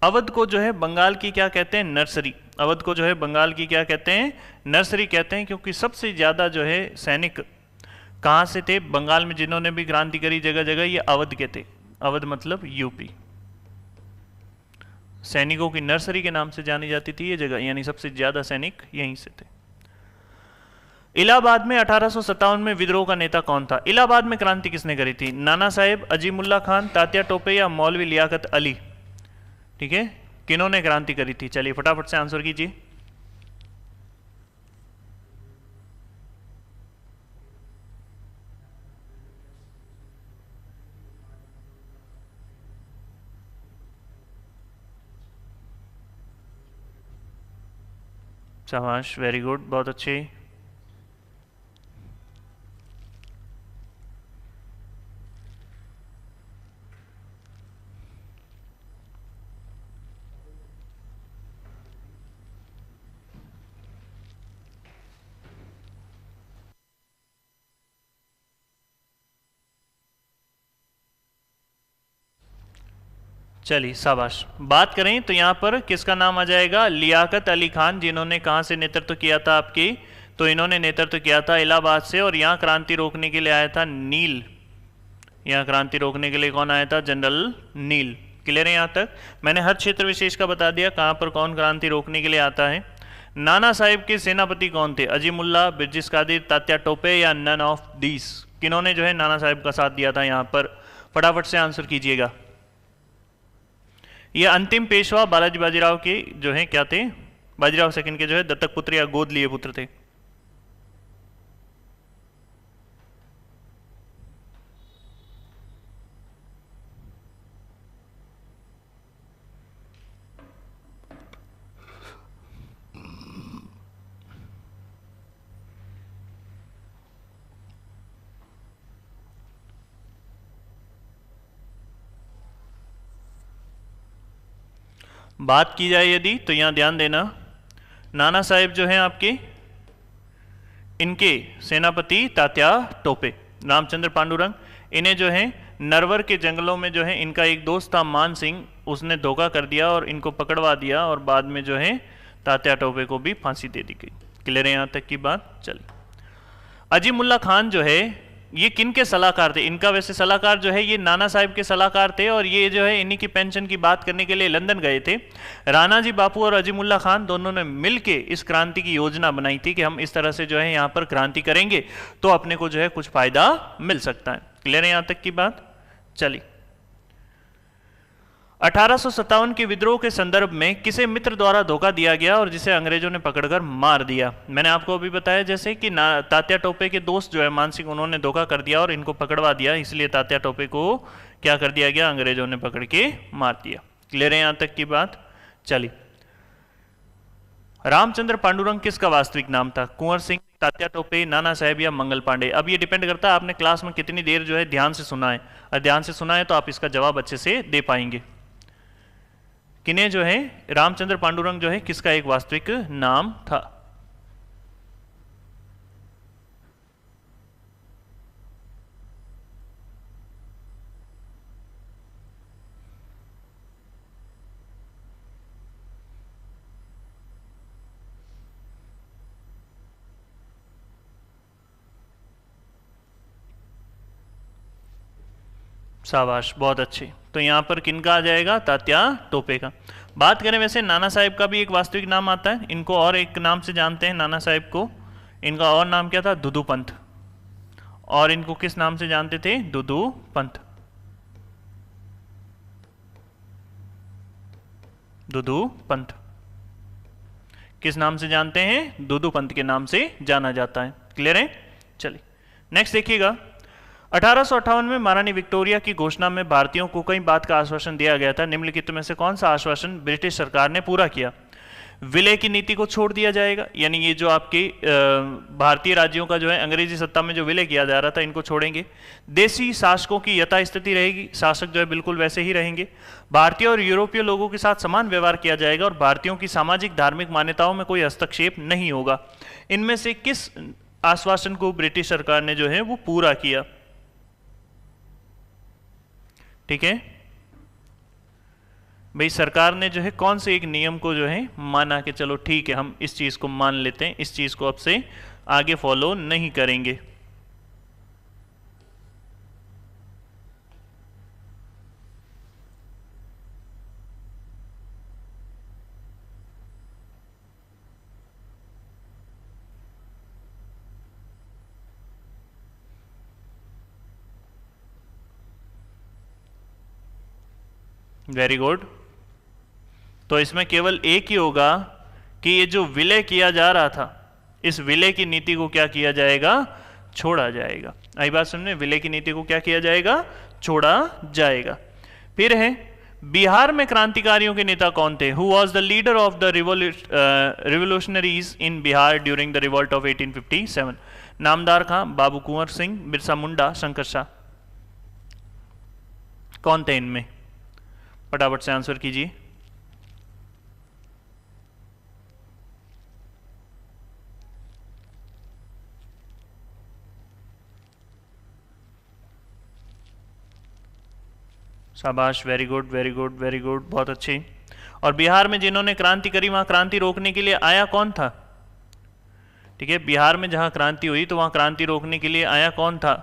[SPEAKER 1] अवध को जो है बंगाल की क्या कहते हैं? नर्सरी। अवध को जो है बंगाल की क्या कहते हैं? नर्सरी कहते हैं, क्योंकि सबसे ज़्यादा जो है सैनिक कहाँ से थे बंगाल में जिन्होंने भी क्रांति करी जगह जगह? ये अवध के थे। अवध मतलब यूपी। सैनिकों की नर्सरी के नाम से जानी जाती थी ये जगह, यानी सबसे ज़्यादा सैनिक यहीं से थे। इलाहाबाद में 1857 में विद्रोह का नेता कौन था? इलाहाबाद में क्रांति किसने करी थी? नाना साहेब, अजीमुल्ला खान, तात्या टोपे या मौलवी लियाकत अली? ठीक है, किन्होंने क्रांति करी थी? चलिए फटाफट से आंसर कीजिए। शाबाश, वेरी गुड, बहुत अच्छे। चलिए शाबाश। बात करें तो यहाँ पर किसका नाम आ जाएगा? लियाकत अली खान, जिन्होंने कहाँ से नेतृत्व किया था आपकी? तो इन्होंने नेतृत्व किया था इलाहाबाद से, और यहाँ क्रांति रोकने के लिए आया था नील। यहाँ क्रांति रोकने के लिए कौन आया था? जनरल नील। क्लियर है यहाँ तक? मैंने हर क्षेत्र विशेष का बता दिया कहाँ पर कौन क्रांति रोकने के लिए आता है। नाना साहिब के सेनापति कौन थे? अजीमुल्ला, बिरजिस कादिर, तात्या टोपे या नन ऑफ दीस? किन्होंने जो है नाना साहिब का साथ दिया था यहाँ पर? फटाफट से आंसर कीजिएगा। ये अंतिम पेशवा बालाजी बाजीराव के जो है क्या थे? बाजीराव सेकंड के जो है दत्तक पुत्र या गोद लिए पुत्र थे। बात की जाए यदि तो यहां ध्यान देना, नाना साहेब जो हैं आपके, इनके सेनापति तात्या टोपे, रामचंद्र पांडुरंग, इन्हें जो है नरवर के जंगलों में जो है इनका एक दोस्त था मान सिंह, उसने धोखा कर दिया और इनको पकड़वा दिया और बाद में जो है तात्या टोपे को भी फांसी दे दी गई। क्लियर है यहाँ तक की बात? चलिए, अजीमुल्ला खान जो है ये किन के सलाहकार थे? इनका वैसे सलाहकार जो है ये नाना साहिब के सलाहकार थे और ये जो है इन्हीं की पेंशन की बात करने के लिए लंदन गए थे। राणा जी बापू और अजीमुल्ला खान दोनों ने मिलके इस क्रांति की योजना बनाई थी कि हम इस तरह से जो है यहाँ पर क्रांति करेंगे तो अपने को जो है कुछ फायदा मिल सकता है। क्लियर है यहाँ तक की बात? चलिए, 1857 के विद्रोह के संदर्भ में किसे मित्र द्वारा धोखा दिया गया और जिसे अंग्रेजों ने पकड़कर मार दिया? मैंने आपको अभी बताया जैसे कि तात्या टोपे के दोस्त जो है मान सिंह, उन्होंने धोखा कर दिया और इनको पकड़वा दिया, इसलिए तात्या टोपे को क्या कर दिया गया? अंग्रेजों ने पकड़ के मार दिया। क्लियर है यहाँ तक की बात? चलिए, रामचंद्र पांडुरंग किसका वास्तविक नाम था? कुंवर सिंह, तात्या टोपे, नाना साहेब या मंगल पांडे? अब ये डिपेंड करता है आपने क्लास में कितनी देर जो है ध्यान से सुना है। अगर ध्यान से सुना है तो आप इसका जवाब अच्छे से दे पाएंगे। किन्हें जो है रामचंद्र पांडुरंग जो है किसका एक वास्तविक नाम था? शाबाश, बहुत अच्छे। तो यहाँ पर किनका आ जाएगा? तात्या टोपे का। बात करें वैसे नाना साहेब का भी एक वास्तविक नाम आता है, इनको और एक नाम से जानते हैं नाना साहेब को। इनका और नाम क्या था? दुदू पंत। और इनको किस नाम से जानते थे? दुदू पंत। दुदू पंत किस नाम से जानते हैं? दुदू पंत के नाम से जाना जाता है। क्लियर है? चलिए नेक्स्ट देखिएगा। 1858 में महारानी विक्टोरिया की घोषणा में भारतीयों को कई बात का आश्वासन दिया गया था। निम्नलिखित में से कौन सा आश्वासन ब्रिटिश सरकार ने पूरा किया? विलय की नीति को छोड़ दिया जाएगा, यानी ये जो आपके भारतीय राज्यों का जो है अंग्रेजी सत्ता में जो विलय किया जा रहा था इनको छोड़ेंगे। देशी शासकों की यथास्थिति रहेगी, शासक जो है बिल्कुल वैसे ही रहेंगे। भारतीय और यूरोपीय लोगों के साथ समान व्यवहार किया जाएगा और भारतीयों की सामाजिक धार्मिक मान्यताओं में कोई हस्तक्षेप नहीं होगा। इनमें से किस आश्वासन को ब्रिटिश सरकार ने जो है वो पूरा किया? ठीक है भाई, सरकार ने जो है कौन से एक नियम को जो है माना कि चलो ठीक है हम इस चीज को मान लेते हैं, इस चीज को अब से आगे फॉलो नहीं करेंगे? Very good. तो इसमें केवल एक ही होगा कि ये जो विलय किया जा रहा था, इस विलय की नीति को क्या किया जाएगा? छोड़ा जाएगा। आई बात समझे? विलय की नीति को क्या किया जाएगा? छोड़ा जाएगा। फिर है बिहार में क्रांतिकारियों के नेता कौन थे? Who was the leader of the revolutionaries in Bihar during the revolt of 1857? नामदार खां, बाबू कुंवर सिंह, बिरसा मुंडा, शंकर शाह? कौन थे इनमें? फटाफट से आंसर कीजिए। शाबाश, very good very good very good, बहुत अच्छी। और बिहार में जिन्होंने क्रांति करी वहां क्रांति रोकने के लिए आया कौन था? ठीक है, बिहार में जहां क्रांति हुई तो वहां क्रांति रोकने के लिए आया कौन था?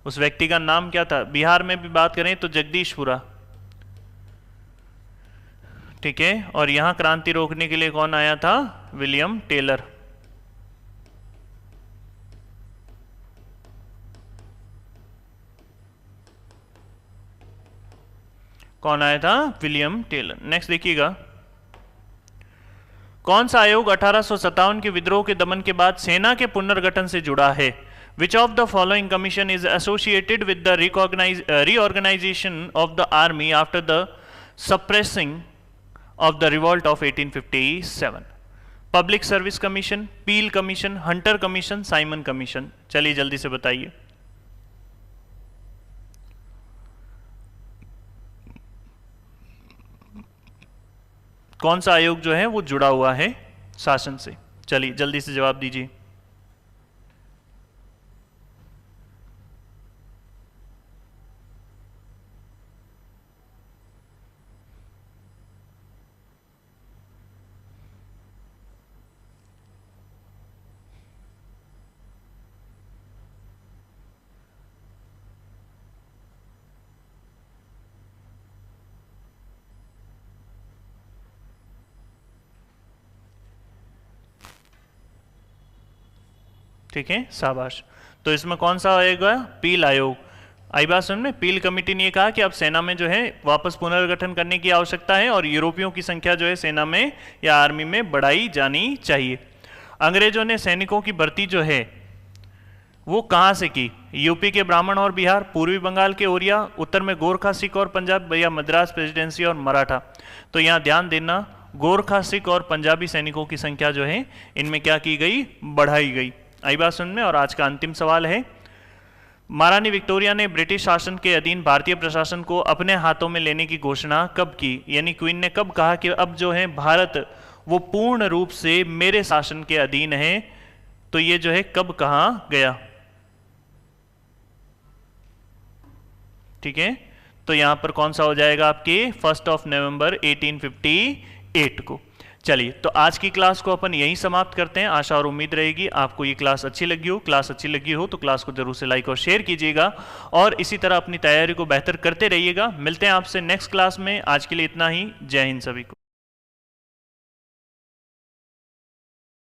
[SPEAKER 1] उस व्यक्ति का नाम क्या था? बिहार में भी बात करें तो जगदीशपुरा। ठीक है, और यहां क्रांति रोकने के लिए कौन आया था? William Taylor. कौन आया था? William Taylor. नेक्स्ट देखिएगा, कौन सा आयोग 1857 के विद्रोह के दमन के बाद सेना के पुनर्गठन से जुड़ा है? Which of the following commission is associated with the reorganisation of the army after the suppressing of the revolt of 1857? Public service commission, Peel commission, Hunter commission, Simon commission. चलिए जल्दी से बताइए। कौन सा आयोग जो है वो जुड़ा हुआ है शासन से? चलिए जल्दी से जवाब दीजिए। ठीक है, शाबाश। तो इसमें कौन सा आएगा? पील आयोग। आई बात समझ में? पील कमेटी ने कहा कि अब सेना में जो है वापस पुनर्गठन करने की आवश्यकता है और यूरोपियों की संख्या जो है सेना में या आर्मी में बढ़ाई जानी चाहिए। अंग्रेजों ने सैनिकों की भर्ती जो है वो कहाँ से की? यूपी के ब्राह्मण और बिहार, पूर्वी बंगाल के ओरिया, उत्तर में गोरखा, सिख और पंजाब, या मद्रास प्रेसिडेंसी और मराठा। तो यहाँ ध्यान देना, गोरखा, सिख और पंजाबी सैनिकों की संख्या जो है इनमें क्या की गई? बढ़ाई गई। आई बात सुन में। और आज का अंतिम सवाल है, महारानी विक्टोरिया ने ब्रिटिश शासन के अधीन भारतीय प्रशासन को अपने हाथों में लेने की घोषणा कब की? यानी क्वीन ने कब कहा कि अब जो है भारत वो पूर्ण रूप से मेरे शासन के अधीन है? तो ये जो है कब कहा गया? ठीक है, तो यहां पर कौन सा हो जाएगा आपके? 1 नवंबर 1858 को। चलिए, तो आज की क्लास को अपन यहीं समाप्त करते हैं। आशा और उम्मीद रहेगी आपको ये क्लास अच्छी लगी हो। क्लास अच्छी लगी हो तो क्लास को जरूर से लाइक और शेयर कीजिएगा और इसी तरह अपनी तैयारी को बेहतर करते रहिएगा। मिलते हैं आपसे नेक्स्ट क्लास में। आज के लिए इतना ही। जय हिंद सभी को।